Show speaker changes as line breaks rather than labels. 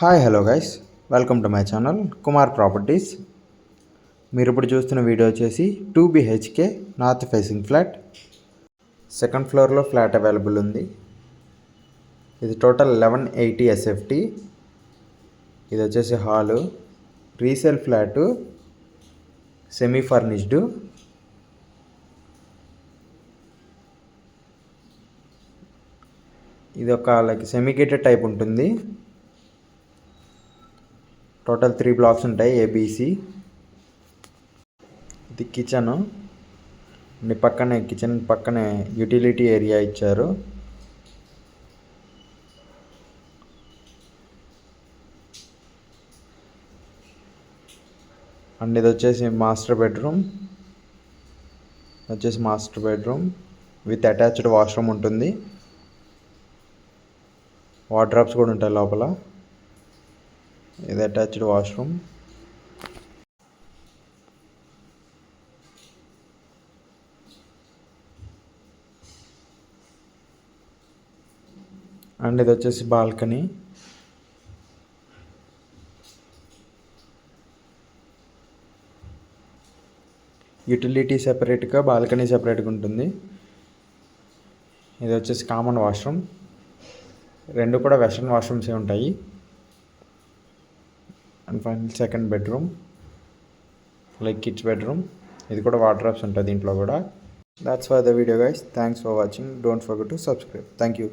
Hi hello guys, welcome to my channel Kumar properties. మీరు ఇప్పుడు చూస్తున్న వీడియో వచ్చేసి 2 BHK north facing flat. Second ఫ్లోర్లో ఫ్లాట్ అవైలబుల్ ఉంది. ఇది టోటల్ 1180 SFT. ఇది వచ్చేసి hall, resale flat, semi furnished. ఇది ఒక సెమీ గేటెడ్ టైప్ ఉంటుంది. టోటల్ 3 బ్లాక్స్ ఉంటాయి, ఏబిసి. ఇది కిచెన్. కిచెన్ పక్కనే యూటిలిటీ ఏరియా ఇచ్చారు. అండ్ ఇది వచ్చేసి master bedroom with attached washroom ఉంటుంది. వార్డ్రోబ్స్ కూడా ఉంటాయి లోపల. ఇది అటాచ్డ్ వాష్రూమ్. అండ్ ఇది వచ్చేసి బాల్కనీ. యూటిలిటీ సెపరేట్గా, బాల్కనీ సెపరేట్గా ఉంటుంది. ఇది వచ్చేసి కామన్ వాష్రూమ్. రెండు కూడా వెస్ట్రన్ వాష్రూమ్సే ఉంటాయి. And final second bedroom, kids bedroom. ఇది కూడా వార్డ్రోబ్స్ ఉంటుంది దీంట్లో కూడా. That's for the video guys. Thanks for watching. Don't forget to subscribe. Thank you.